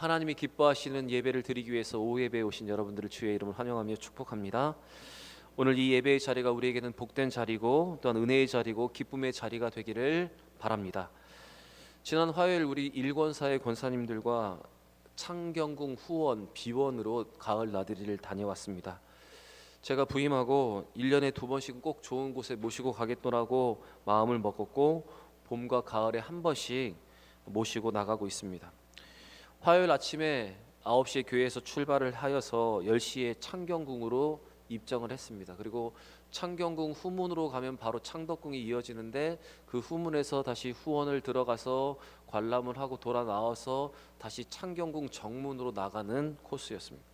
하나님이 기뻐하시는 예배를 드리기 위해서 오후 예배에 오신 여러분들을 주의 이름으로 환영하며 축복합니다. 오늘 이 예배의 자리가 우리에게는 복된 자리고 또한 은혜의 자리고 기쁨의 자리가 되기를 바랍니다. 지난 화요일 우리 일권사의 권사님들과 창경궁 후원 비원으로 가을 나들이를 다녀왔습니다. 제가 부임하고 1년에 2번씩 꼭 좋은 곳에 모시고 가겠노라고 마음을 먹었고 봄과 가을에 한 번씩 모시고 나가고 있습니다. 화요일 아침에 9시에 교회에서 출발을 하여서 10시에 창경궁으로 입정을 했습니다. 그리고 창경궁 후문으로 가면 바로 창덕궁이 이어지는데 그 후문에서 다시 후원을 들어가서 관람을 하고 돌아 나와서 다시 창경궁 정문으로 나가는 코스였습니다.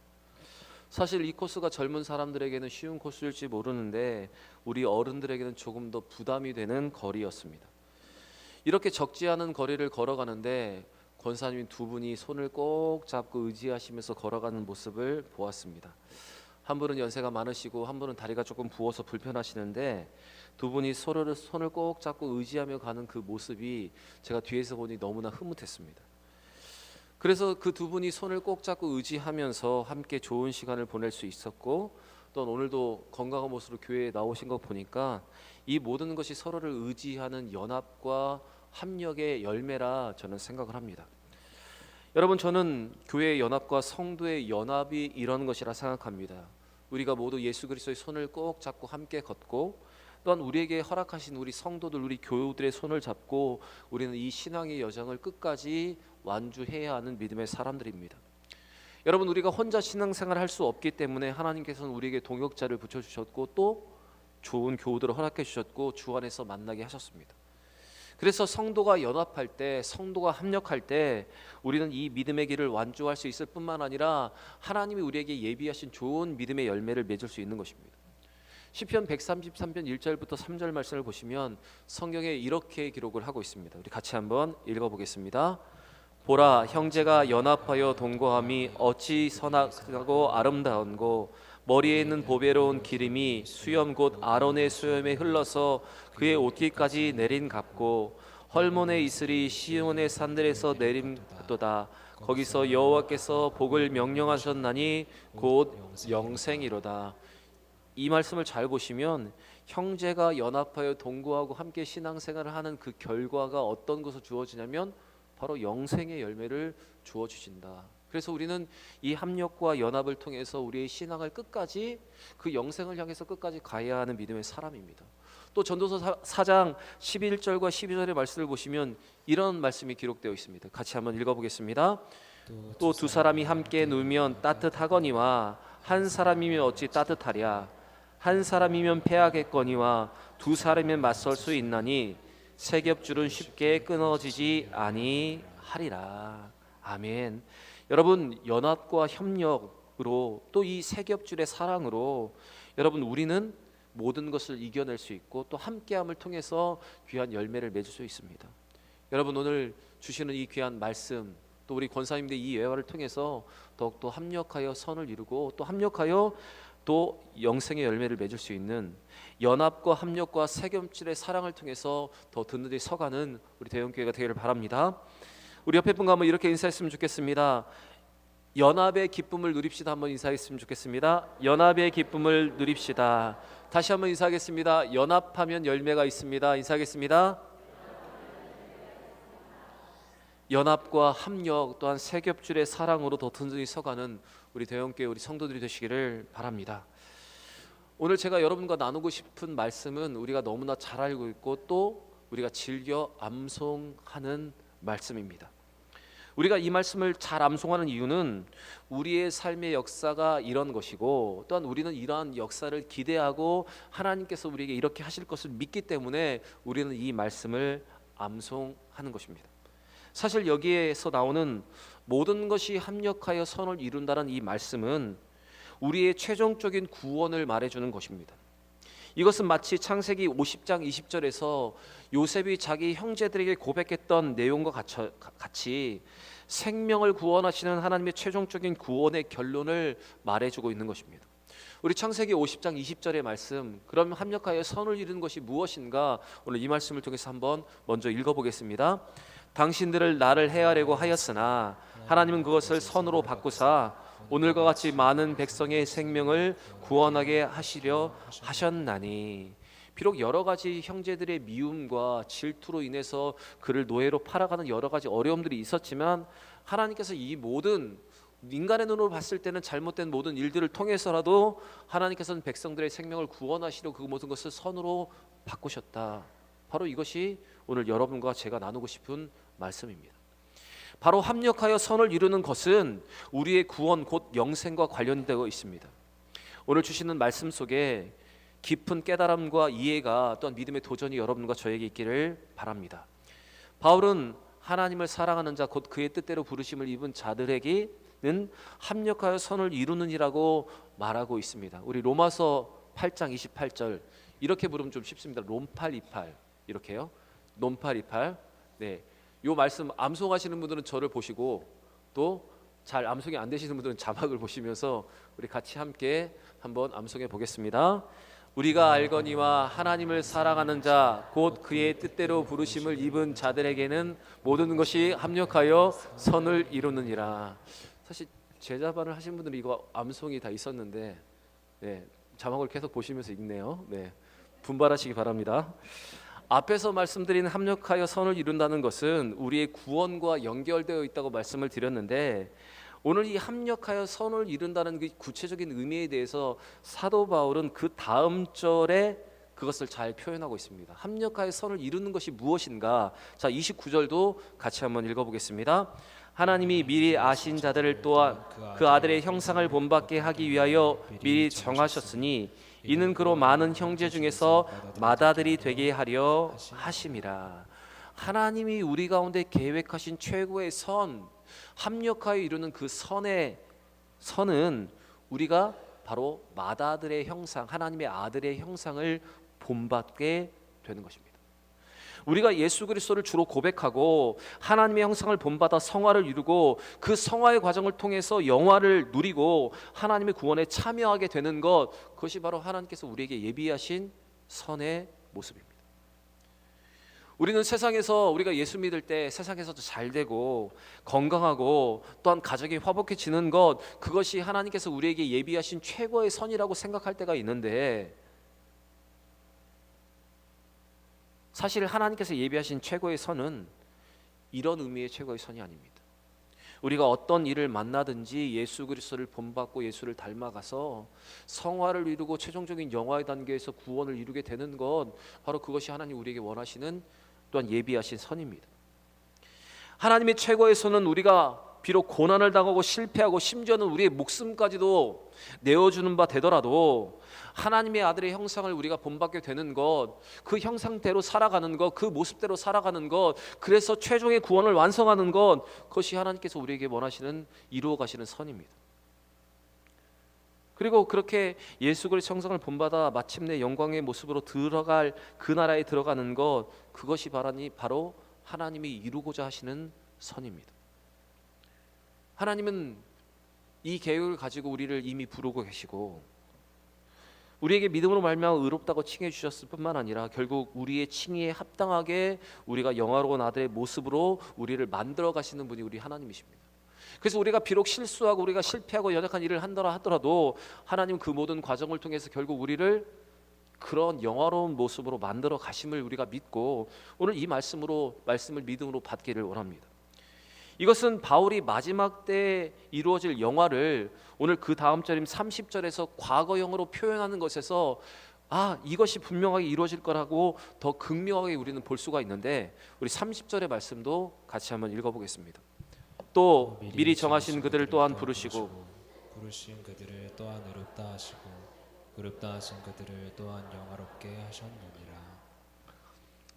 사실 이 코스가 젊은 사람들에게는 쉬운 코스일지 모르는데 우리 어른들에게는 조금 더 부담이 되는 거리였습니다. 이렇게 적지 않은 거리를 걸어가는데 권사님 두 분이 손을 꼭 잡고 의지하시면서 걸어가는 모습을 보았습니다. 한 분은 연세가 많으시고 한 분은 다리가 조금 부어서 불편하시는데 두 분이 서로를 손을 꼭 잡고 의지하며 가는 그 모습이 제가 뒤에서 보니 너무나 흐뭇했습니다. 그래서 그 두 분이 손을 꼭 잡고 의지하면서 함께 좋은 시간을 보낼 수 있었고 또 오늘도 건강한 모습으로 교회에 나오신 거 보니까 이 모든 것이 서로를 의지하는 연합과 합력의 열매라 저는 생각을 합니다. 여러분, 저는 교회의 연합과 성도의 연합이 이런 것이라 생각합니다. 우리가 모두 예수 그리스도의 손을 꼭 잡고 함께 걷고 또한 우리에게 허락하신 우리 성도들, 우리 교우들의 손을 잡고 우리는 이 신앙의 여정을 끝까지 완주해야 하는 믿음의 사람들입니다. 여러분, 우리가 혼자 신앙생활을 할 수 없기 때문에 하나님께서는 우리에게 동역자를 붙여주셨고 또 좋은 교우들을 허락해 주셨고 주 안에서 만나게 하셨습니다. 그래서 성도가 연합할 때, 성도가 합력할 때 우리는 이 믿음의 길을 완주할 수 있을 뿐만 아니라 하나님이 우리에게 예비하신 좋은 믿음의 열매를 맺을 수 있는 것입니다. 시편 133편 1절부터 3절 말씀을 보시면 성경에 이렇게 기록을 하고 있습니다. 우리 같이 한번 읽어보겠습니다. 보라, 형제가 연합하여 동거함이 어찌 선하고 아름다운고 머리에 있는 보배로운 기름이 수염 곧 아론의 수염에 흘러서 그의 옷깃까지 내린 같고 헐몬의 이슬이 시온의 산들에서 내림도다. 거기서 여호와께서 복을 명령하셨나니 곧 영생이로다. 이 말씀을 잘 보시면 형제가 연합하여 동거하고 함께 신앙생활을 하는 그 결과가 어떤 것을 주어지냐면 바로 영생의 열매를 주어주신다. 그래서 우리는 이 합력과 연합을 통해서 우리의 신앙을 끝까지 그 영생을 향해서 끝까지 가야 하는 믿음의 사람입니다. 또 전도서 4장 11절과 12절의 말씀을 보시면 이런 말씀이 기록되어 있습니다. 같이 한번 읽어보겠습니다. 또 두 사람이 함께 누우면 따뜻하거니와 한 사람이면 어찌 따뜻하랴. 한 사람이면 패하겠거니와 두 사람이면 맞설 수 있나니 세 겹줄은 쉽게 끊어지지 아니하리라. 아멘. 여러분, 연합과 협력으로 또 이 세 겹줄의 사랑으로 여러분 우리는 모든 것을 이겨낼 수 있고 또 함께함을 통해서 귀한 열매를 맺을 수 있습니다. 여러분, 오늘 주시는 이 귀한 말씀 또 우리 권사님들 이 예화를 통해서 더욱더 합력하여 선을 이루고 또 합력하여 또 영생의 열매를 맺을 수 있는 연합과 합력과 세 겹줄의 사랑을 통해서 더 든든히 서가는 우리 대형교회가 되기를 바랍니다. 우리 옆에 분과 한번 이렇게 인사했으면 좋겠습니다. 연합의 기쁨을 누립시다. 한번 인사했으면 좋겠습니다. 연합의 기쁨을 누립시다. 다시 한번 인사하겠습니다. 연합하면 열매가 있습니다. 인사하겠습니다. 연합과 합력 또한 세 겹줄의 사랑으로 더 든든히 서가는 우리 대형교회 우리 성도들이 되시기를 바랍니다. 오늘 제가 여러분과 나누고 싶은 말씀은 우리가 너무나 잘 알고 있고 또 우리가 즐겨 암송하는 말씀입니다. 우리가 이 말씀을 잘 암송하는 이유는 우리의 삶의 역사가 이런 것이고 또한 우리는 이러한 역사를 기대하고 하나님께서 우리에게 이렇게 하실 것을 믿기 때문에 우리는 이 말씀을 암송하는 것입니다. 사실 여기에서 나오는 모든 것이 합력하여 선을 이룬다는 이 말씀은 우리의 최종적인 구원을 말해주는 것입니다. 이것은 마치 창세기 50장 20절에서 요셉이 자기 형제들에게 고백했던 내용과 같이 생명을 구원하시는 하나님의 최종적인 구원의 결론을 말해주고 있는 것입니다. 우리 창세기 50장 20절의 말씀, 그럼 합력하여 선을 이루는 것이 무엇인가 오늘 이 말씀을 통해서 한번 먼저 읽어보겠습니다. 당신들을 나를 해하려고 하였으나 하나님은 그것을 선으로 바꾸사 오늘과 같이 많은 백성의 생명을 구원하게 하시려 하셨나니. 비록 여러 가지 형제들의 미움과 질투로 인해서 그를 노예로 팔아가는 여러 가지 어려움들이 있었지만, 하나님께서 이 모든 인간의 눈으로 봤을 때는 잘못된 모든 일들을 통해서라도 하나님께서는 백성들의 생명을 구원하시려 그 모든 것을 선으로 바꾸셨다. 바로 이것이 오늘 여러분과 제가 나누고 싶은 말씀입니다. 바로 합력하여 선을 이루는 것은 우리의 구원 곧 영생과 관련되어 있습니다. 오늘 주시는 말씀 속에 깊은 깨달음과 이해가 또한 믿음의 도전이 여러분과 저에게 있기를 바랍니다. 바울은 하나님을 사랑하는 자 곧 그의 뜻대로 부르심을 입은 자들에게는 합력하여 선을 이루느니라고 말하고 있습니다. 우리 로마서 8장 28절 이렇게 부르면 좀 쉽습니다. 롬팔28 이렇게요. 롬팔28. 네, 요 말씀 암송하시는 분들은 저를 보시고 또 잘 암송이 안 되시는 분들은 자막을 보시면서 우리 같이 함께 한번 암송해 보겠습니다. 우리가 알거니와 하나님을 사랑하는 자 곧 그의 뜻대로 부르심을 입은 자들에게는 모든 것이 합력하여 선을 이루느니라. 사실 제자반을 하신 분들은 이거 암송이 다 있었는데, 네, 자막을 계속 보시면서 읽네요. 네, 분발하시기 바랍니다. 앞에서 말씀드린 합력하여 선을 이룬다는 것은 우리의 구원과 연결되어 있다고 말씀을 드렸는데, 오늘 이 합력하여 선을 이룬다는 그 구체적인 의미에 대해서 사도 바울은 그 다음 절에 그것을 잘 표현하고 있습니다. 합력하여 선을 이루는 것이 무엇인가? 자, 29절도 같이 한번 읽어보겠습니다. 하나님이 미리 아신 자들을 또한 그 아들의 형상을 본받게 하기 위하여 미리 정하셨으니 이는 그로 많은 형제 중에서 맏아들이 되게 하려 하심이라. 하나님이 우리 가운데 계획하신 최고의 선, 합력하여 이루는 그 선은 우리가 바로 맏아들의 형상, 하나님의 아들의 형상을 본받게 되는 것입니다. 우리가 예수 그리스도를 주로 고백하고 하나님의 형상을 본받아 성화를 이루고 그 성화의 과정을 통해서 영화를 누리고 하나님의 구원에 참여하게 되는 것, 그것이 바로 하나님께서 우리에게 예비하신 선의 모습입니다. 우리는 세상에서 우리가 예수 믿을 때 세상에서도 잘 되고 건강하고 또한 가정이 화목해지는 것, 그것이 하나님께서 우리에게 예비하신 최고의 선이라고 생각할 때가 있는데, 사실 하나님께서 예비하신 최고의 선은 이런 의미의 최고의 선이 아닙니다. 우리가 어떤 일을 만나든지 예수 그리스도를 본받고 예수를 닮아가서 성화를 이루고 최종적인 영화의 단계에서 구원을 이루게 되는 것, 바로 그것이 하나님 우리에게 원하시는 또한 예비하신 선입니다. 하나님의 최고의 선은 우리가 비록 고난을 당하고 실패하고 심지어는 우리의 목숨까지도 내어주는 바 되더라도 하나님의 아들의 형상을 우리가 본받게 되는 것, 그 형상대로 살아가는 것, 그 모습대로 살아가는 것, 그래서 최종의 구원을 완성하는 것, 그것이 하나님께서 우리에게 원하시는, 이루어 가시는 선입니다. 그리고 그렇게 예수 그리스도의 형상을 본받아 마침내 영광의 모습으로 들어갈 그 나라에 들어가는 것, 그것이 바로 하나님이 이루고자 하시는 선입니다. 하나님은 이 계획을 가지고 우리를 이미 부르고 계시고 우리에게 믿음으로 말미암아 의롭다고 칭해 주셨을 뿐만 아니라 결국 우리의 칭의에 합당하게 우리가 영화로운 아들의 모습으로 우리를 만들어 가시는 분이 우리 하나님이십니다. 그래서 우리가 비록 실수하고 우리가 실패하고 연약한 일을 한다라 하더라도 하나님 그 모든 과정을 통해서 결국 우리를 그런 영화로운 모습으로 만들어 가심을 우리가 믿고 오늘 이 말씀을 믿음으로 받기를 원합니다. 이것은 바울이 마지막 때 이루어질 영화를 오늘 그 다음 절인 30절에서 과거형으로 표현하는 것에서 이것이 분명하게 이루어질 거라고 더 극명하게 우리는 볼 수가 있는데, 우리 30절의 말씀도 같이 한번 읽어보겠습니다. 또 미리 정하신 그들을 또한 부르시고 부르신 그들을 또한 의롭다 하시고 의롭다 하신 그들을 또한 영화롭게 하셨느니라.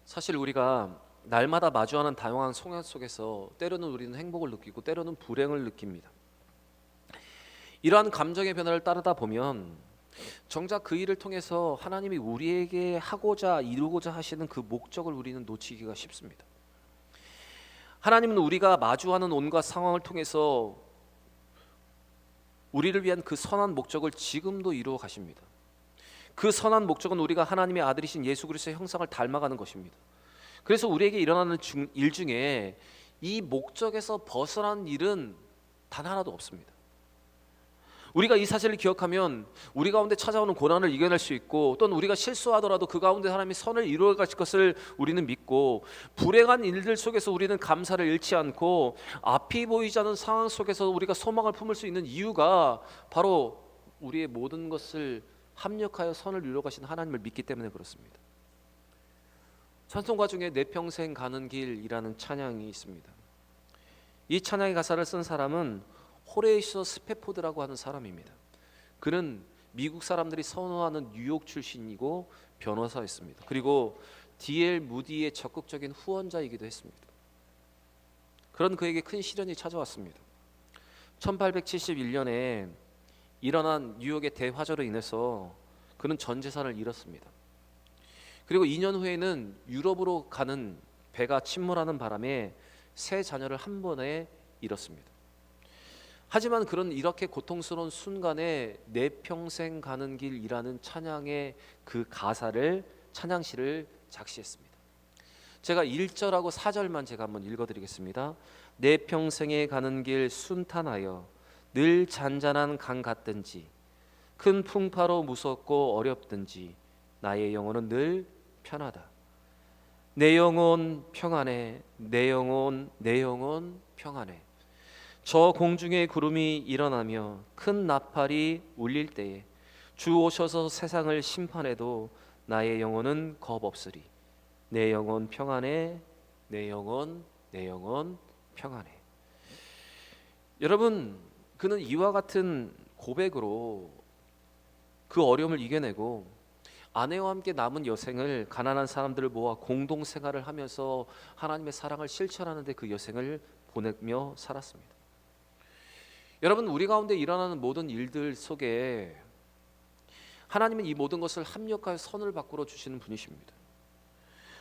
사실 우리가 날마다 마주하는 다양한 성향 속에서 때로는 우리는 행복을 느끼고 때로는 불행을 느낍니다. 이러한 감정의 변화를 따르다 보면 정작 그 일을 통해서 하나님이 우리에게 하고자 이루고자 하시는 그 목적을 우리는 놓치기가 쉽습니다. 하나님은 우리가 마주하는 온갖 상황을 통해서 우리를 위한 그 선한 목적을 지금도 이루어 가십니다. 그 선한 목적은 우리가 하나님의 아들이신 예수 그리스도의 형상을 닮아가는 것입니다. 그래서 우리에게 일어나는 일 중에 이 목적에서 벗어난 일은 단 하나도 없습니다. 우리가 이 사실을 기억하면 우리 가운데 찾아오는 고난을 이겨낼 수 있고, 또는 우리가 실수하더라도 그 가운데 하나님이 선을 이루어 가실 것을 우리는 믿고, 불행한 일들 속에서 우리는 감사를 잃지 않고 앞이 보이지 않는 상황 속에서 우리가 소망을 품을 수 있는 이유가 바로 우리의 모든 것을 합력하여 선을 이루어 가신 하나님을 믿기 때문에 그렇습니다. 찬송가 중에 내 평생 가는 길이라는 찬양이 있습니다. 이 찬양의 가사를 쓴 사람은 호레이셔 스페포드라고 하는 사람입니다. 그는 미국 사람들이 선호하는 뉴욕 출신이고 변호사였습니다. 그리고 D.L. 무디의 적극적인 후원자이기도 했습니다. 그런 그에게 큰 시련이 찾아왔습니다. 1871년에 일어난 뉴욕의 대화재로 인해서 그는 전 재산을 잃었습니다. 그리고 2년 후에는 유럽으로 가는 배가 침몰하는 바람에 세 자녀를 한 번에 잃었습니다. 하지만 그런 이렇게 고통스러운 순간에 내 평생 가는 길이라는 찬양의 그 가사를, 찬양시를 작시했습니다. 제가 1절하고 4절만 제가 한번 읽어드리겠습니다. 내 평생에 가는 길 순탄하여 늘 잔잔한 강 같든지 큰 풍파로 무섭고 어렵든지 나의 영혼은 늘 편하다. 내 영혼 평안해, 내 영혼 평안해. 저 공중의 구름이 일어나며 큰 나팔이 울릴 때에 주 오셔서 세상을 심판해도 나의 영혼은 겁 없으리. 내 영혼 평안해, 내 영혼 평안해. 여러분, 그는 이와 같은 고백으로 그 어려움을 이겨내고 아내와 함께 남은 여생을 가난한 사람들을 모아 공동생활을 하면서 하나님의 사랑을 실천하는 데 그 여생을 보내며 살았습니다. 여러분, 우리 가운데 일어나는 모든 일들 속에 하나님은 이 모든 것을 합력하여 선을 바꾸어 주시는 분이십니다.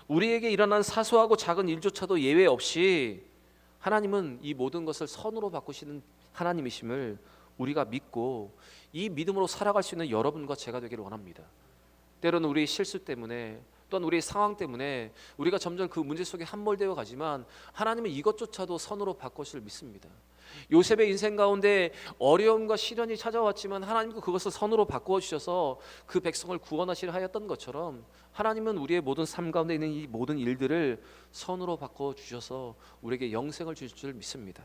우리에게 일어난 사소하고 작은 일조차도 예외 없이 하나님은 이 모든 것을 선으로 바꾸시는 하나님이심을 우리가 믿고 이 믿음으로 살아갈 수 있는 여러분과 제가 되기를 원합니다. 때로는 우리의 실수 때문에, 또는 우리의 상황 때문에 우리가 점점 그 문제 속에 함몰되어 가지만 하나님은 이것조차도 선으로 바꾸실 믿습니다. 요셉의 인생 가운데 어려움과 시련이 찾아왔지만 하나님도 그것을 선으로 바꾸어 주셔서 그 백성을 구원하시려 하였던 것처럼 하나님은 우리의 모든 삶 가운데 있는 이 모든 일들을 선으로 바꾸어 주셔서 우리에게 영생을 주실 줄 믿습니다.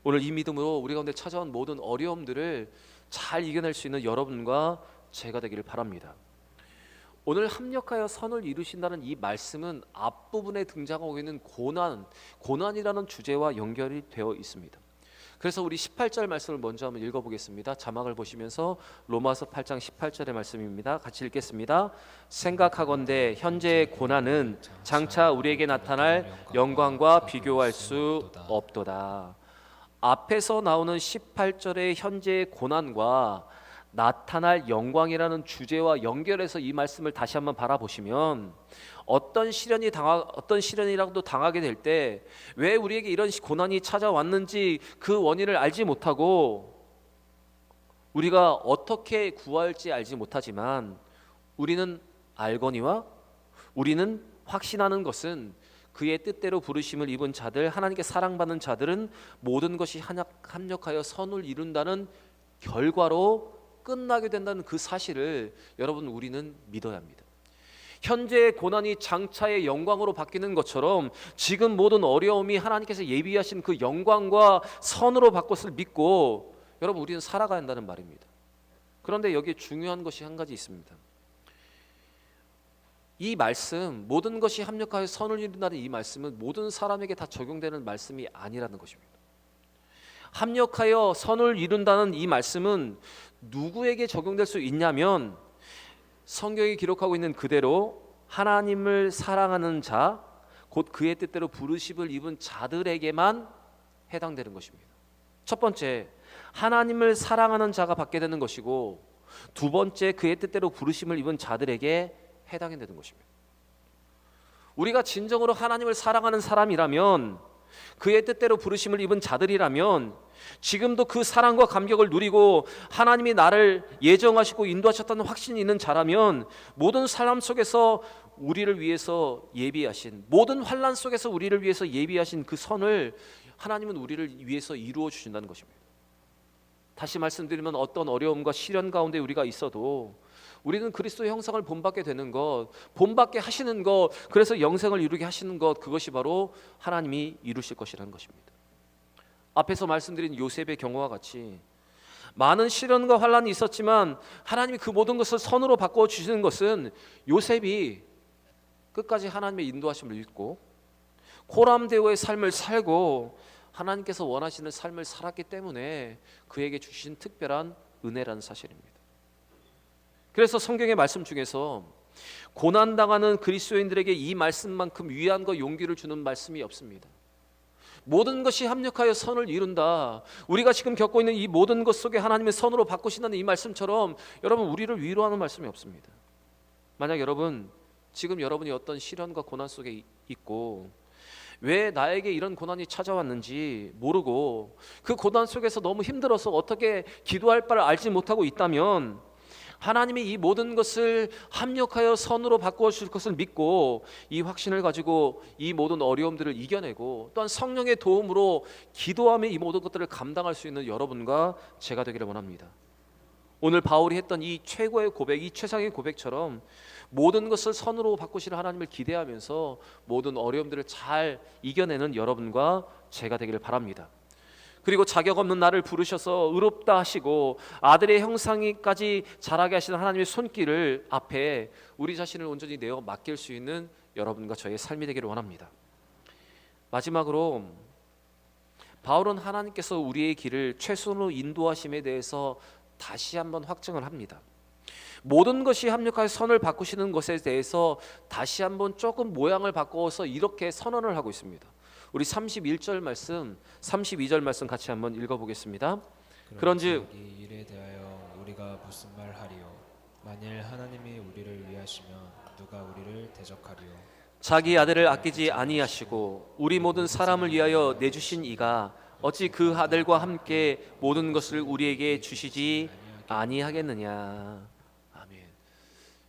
오늘 이 믿음으로 우리 가운데 찾아온 모든 어려움들을 잘 이겨낼 수 있는 여러분과 제가 되기를 바랍니다. 오늘 합력하여 선을 이루신다는 이 말씀은 앞부분에 등장하고 있는 고난이라는 주제와 연결이 되어 있습니다. 그래서 우리 18절 말씀을 먼저 한번 읽어보겠습니다. 자막을 보시면서 로마서 8장 18절의 말씀입니다. 같이 읽겠습니다. 생각하건대 현재의 고난은 장차 우리에게 나타날 영광과 비교할 수 없도다. 앞에서 나오는 18절의 현재의 고난과 나타날 영광이라는 주제와 연결해서 이 말씀을 다시 한번 바라보시면 어떤 시련이라도 당하게 될 때 왜 우리에게 이런 고난이 찾아왔는지 그 원인을 알지 못하고 우리가 어떻게 구할지 알지 못하지만 우리는 알거니와 우리는 확신하는 것은 그의 뜻대로 부르심을 입은 자들, 하나님께 사랑받는 자들은 모든 것이 합력하여 선을 이룬다는 결과로 끝나게 된다는 그 사실을 여러분, 우리는 믿어야 합니다. 현재의 고난이 장차의 영광으로 바뀌는 것처럼 지금 모든 어려움이 하나님께서 예비하신 그 영광과 선으로 바꿨을 믿고 여러분, 우리는 살아가야 한다는 말입니다. 그런데 여기에 중요한 것이 한 가지 있습니다. 이 말씀, 모든 것이 합력하여 선을 이룬다는 이 말씀은 모든 사람에게 다 적용되는 말씀이 아니라는 것입니다. 합력하여 선을 이룬다는 이 말씀은 누구에게 적용될 수 있냐면 성경이 기록하고 있는 그대로 하나님을 사랑하는 자, 곧 그의 뜻대로 부르심을 입은 자들에게만 해당되는 것입니다. 첫 번째, 하나님을 사랑하는 자가 받게 되는 것이고, 두 번째, 그의 뜻대로 부르심을 입은 자들에게 해당이 되는 것입니다. 우리가 진정으로 하나님을 사랑하는 사람이라면, 그의 뜻대로 부르심을 입은 자들이라면 지금도 그 사랑과 감격을 누리고 하나님이 나를 예정하시고 인도하셨다는 확신이 있는 자라면 모든 삶 속에서 우리를 위해서 예비하신, 모든 환난 속에서 우리를 위해서 예비하신 그 선을 하나님은 우리를 위해서 이루어 주신다는 것입니다. 다시 말씀드리면 어떤 어려움과 시련 가운데 우리가 있어도 우리는 그리스도의 형상을 본받게 되는 것, 본받게 하시는 것, 그래서 영생을 이루게 하시는 것, 그것이 바로 하나님이 이루실 것이라는 것입니다. 앞에서 말씀드린 요셉의 경우와 같이 많은 시련과 환란이 있었지만 하나님이 그 모든 것을 선으로 바꿔 주시는 것은 요셉이 끝까지 하나님의 인도하심을 읽고 고람대오의 삶을 살고 하나님께서 원하시는 삶을 살았기 때문에 그에게 주신 특별한 은혜라는 사실입니다. 그래서 성경의 말씀 중에서 고난당하는 그리스도인들에게 이 말씀만큼 위안과 용기를 주는 말씀이 없습니다. 모든 것이 합력하여 선을 이룬다. 우리가 지금 겪고 있는 이 모든 것 속에 하나님의 선으로 바꾸신다는 이 말씀처럼 여러분 우리를 위로하는 말씀이 없습니다. 만약 여러분 지금 여러분이 어떤 시련과 고난 속에 있고 왜 나에게 이런 고난이 찾아왔는지 모르고 그 고난 속에서 너무 힘들어서 어떻게 기도할 바를 알지 못하고 있다면 하나님이 이 모든 것을 합력하여 선으로 바꾸어 주실 것을 믿고 이 확신을 가지고 이 모든 어려움들을 이겨내고 또한 성령의 도움으로 기도하며 이 모든 것들을 감당할 수 있는 여러분과 제가 되기를 원합니다. 오늘 바울이 했던 이 최고의 고백, 이 최상의 고백처럼 모든 것을 선으로 바꾸실 하나님을 기대하면서 모든 어려움들을 잘 이겨내는 여러분과 제가 되기를 바랍니다. 그리고 자격 없는 나를 부르셔서 의롭다 하시고 아들의 형상까지 자라게 하시는 하나님의 손길을 앞에 우리 자신을 온전히 내어 맡길 수 있는 여러분과 저의 삶이 되기를 원합니다. 마지막으로 바울은 하나님께서 우리의 길을 최선으로 인도하심에 대해서 다시 한번 확증을 합니다. 모든 것이 합력하여 선을 바꾸시는 것에 대해서 다시 한번 조금 모양을 바꿔서 이렇게 선언을 하고 있습니다. 우리 31절 말씀, 32절 말씀 같이 한번 읽어보겠습니다. 그런즉 이 일에 대하여 우리가 무슨 말 하리요? 만일 하나님이 우리를 위하시면 누가 우리를 대적하리요? 자기 아들을 아끼지 아니하시고 우리 모든 사람을 위하여 내주신 이가 어찌 그 아들과 함께 모든 것을 우리에게 주시지 아니하겠느냐. 아멘.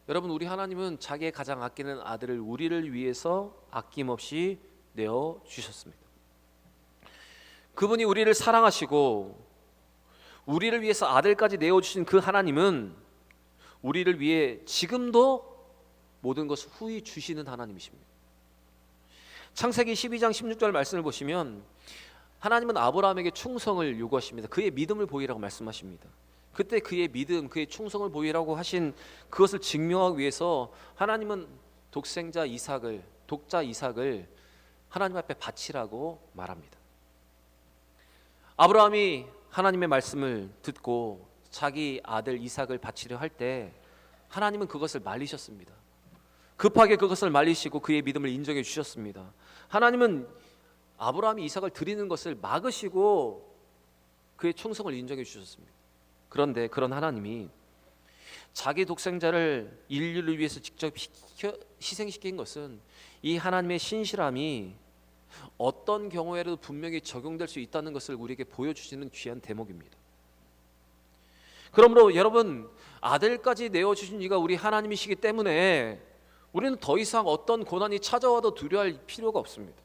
여러분 우리 하나님은 자기의 가장 아끼는 아들을 우리를 위해서 아낌없이 내어 주셨습니다. 그분이 우리를 사랑하시고 우리를 위해서 아들까지 내어 주신 그 하나님은 우리를 위해 지금도 모든 것을 후히 주시는 하나님이십니다. 창세기 12장 16절 말씀을 보시면 하나님은 아브라함에게 충성을 요구하십니다. 그의 믿음을 보이라고 말씀하십니다. 그때 그의 믿음, 그의 충성을 보이라고 하신 그것을 증명하기 위해서 하나님은 독자 이삭을 하나님 앞에 바치라고 말합니다. 아브라함이 하나님의 말씀을 듣고 자기 아들 이삭을 바치려 할 때 하나님은 그것을 말리셨습니다. 급하게 그것을 말리시고 그의 믿음을 인정해 주셨습니다. 하나님은 아브라함이 이삭을 드리는 것을 막으시고 그의 충성을 인정해 주셨습니다. 그런데 그런 하나님이 자기 독생자를 인류를 위해서 직접 희생시킨 것은 이 하나님의 신실함이 어떤 경우에라도 분명히 적용될 수 있다는 것을 우리에게 보여주시는 귀한 대목입니다. 그러므로 여러분 아들까지 내어주신 이가 우리 하나님이시기 때문에 우리는 더 이상 어떤 고난이 찾아와도 두려워할 필요가 없습니다.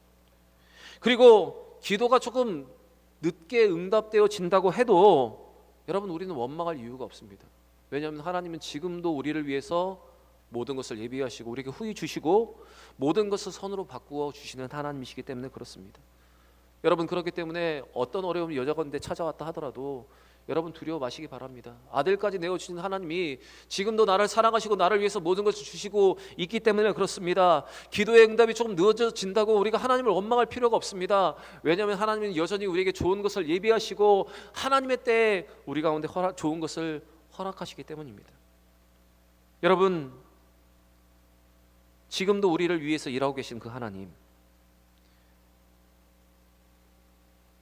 그리고 기도가 조금 늦게 응답되어진다고 해도 여러분 우리는 원망할 이유가 없습니다. 왜냐하면 하나님은 지금도 우리를 위해서 모든 것을 예비하시고 우리에게 후히 주시고 모든 것을 선으로 바꾸어 주시는 하나님이시기 때문에 그렇습니다. 여러분 그렇기 때문에 어떤 어려움이 여자건대 찾아왔다 하더라도 여러분 두려워 마시기 바랍니다. 아들까지 내어주신 하나님이 지금도 나를 사랑하시고 나를 위해서 모든 것을 주시고 있기 때문에 그렇습니다. 기도의 응답이 조금 늦어진다고 우리가 하나님을 원망할 필요가 없습니다. 왜냐하면 하나님은 여전히 우리에게 좋은 것을 예비하시고 하나님의 때에 우리 가운데 좋은 것을 허락하시기 때문입니다. 여러분 지금도 우리를 위해서 일하고 계신 그 하나님,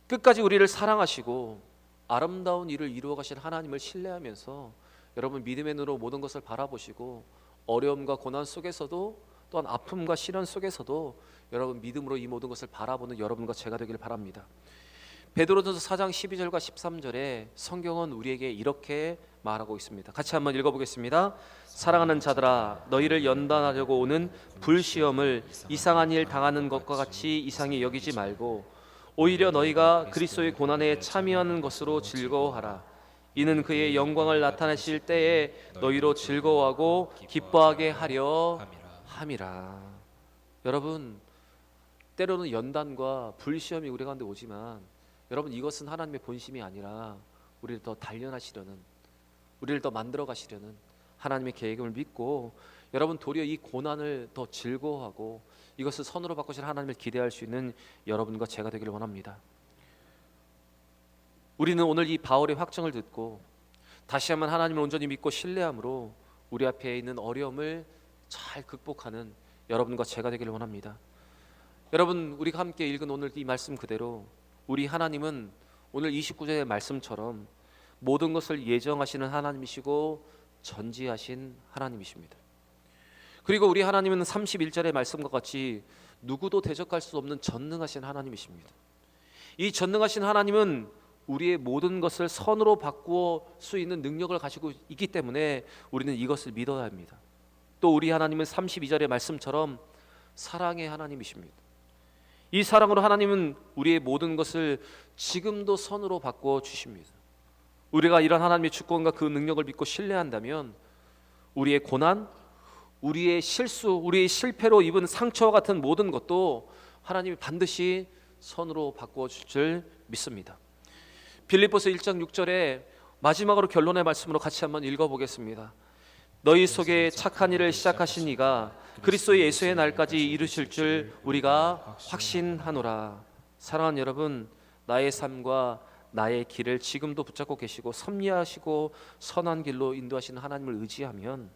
끝까지 우리를 사랑하시고 아름다운 일을 이루어 가실 하나님을 신뢰하면서 여러분 믿음의 눈으로 모든 것을 바라보시고 어려움과 고난 속에서도 또한 아픔과 시련 속에서도 여러분 믿음으로 이 모든 것을 바라보는 여러분과 제가 되기를 바랍니다. 베드로전서 4장 12절과 13절에 성경은 우리에게 이렇게 말하고 있습니다. 같이 한번 읽어보겠습니다. 사랑하는 자들아 너희를 연단하려고 오는 불시험을 이상한 일 당하는 것과 같이 이상히 여기지 말고 오히려 너희가 그리스도의 고난에 참여하는 것으로 즐거워하라. 이는 그의 영광을 나타내실 때에 너희로 즐거워하고 기뻐하게 하려 함이라. 여러분, 때로는 연단과 불시험이 우리 가운데 오지만 여러분, 이것은 하나님의 본심이 아니라 우리를 더 단련하시려는, 우리를 더 만들어 가시려는 하나님의 계획을 믿고, 여러분 도리어 이 고난을 더 즐거워하고 이것을 선으로 바꾸실 하나님을 기대할 수 있는 여러분과 제가 되기를 원합니다. 우리는 오늘 이 바울의 확증을 듣고 다시 한번 하나님을 온전히 믿고 신뢰함으로 우리 앞에 있는 어려움을 잘 극복하는 여러분과 제가 되기를 원합니다. 여러분, 우리가 함께 읽은 오늘 이 말씀 그대로 우리 하나님은 오늘 29절의 말씀처럼 모든 것을 예정하시는 하나님이시고 전지하신 하나님이십니다. 그리고 우리 하나님은 31절의 말씀과 같이 누구도 대적할 수 없는 전능하신 하나님이십니다. 이 전능하신 하나님은 우리의 모든 것을 선으로 바꾸어 수 있는 능력을 가지고 있기 때문에 우리는 이것을 믿어야 합니다. 또 우리 하나님은 32절의 말씀처럼 사랑의 하나님이십니다. 이 사랑으로 하나님은 우리의 모든 것을 지금도 선으로 바꾸어 주십니다. 우리가 이런 하나님의 주권과 그 능력을 믿고 신뢰한다면 우리의 고난, 우리의 실수, 우리의 실패로 입은 상처와 같은 모든 것도 하나님이 반드시 선으로 바꾸어 줄 줄 믿습니다. 빌립보서 1장 6절에 마지막으로 결론의 말씀으로 같이 한번 읽어보겠습니다. 너희 속에 착한 일을 시작하신 이가 그리스도 예수의 날까지 이루실 줄 우리가 확신하노라. 사랑하는 여러분, 나의 삶과 나의 길을 지금도 붙잡고 계시고 섭리하시고 선한 길로 인도하시는 하나님을 의지하면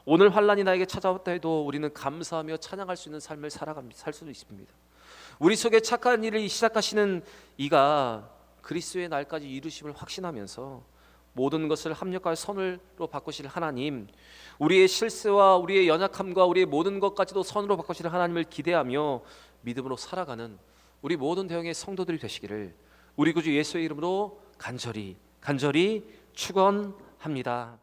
오늘 환난이 나에게 찾아왔다 해도 우리는 감사하며 찬양할 수 있는 삶을 살 수 있습니다. 우리 속에 착한 일을 시작하시는 이가 그리스도의 날까지 이루심을 확신하면서 모든 것을 합력과 선으로 바꾸실 하나님, 우리의 실수와 우리의 연약함과 우리의 모든 것까지도 선으로 바꾸실 하나님을 기대하며 믿음으로 살아가는 우리 모든 대형의 성도들이 되시기를 우리 구주 예수의 이름으로 간절히 축원합니다.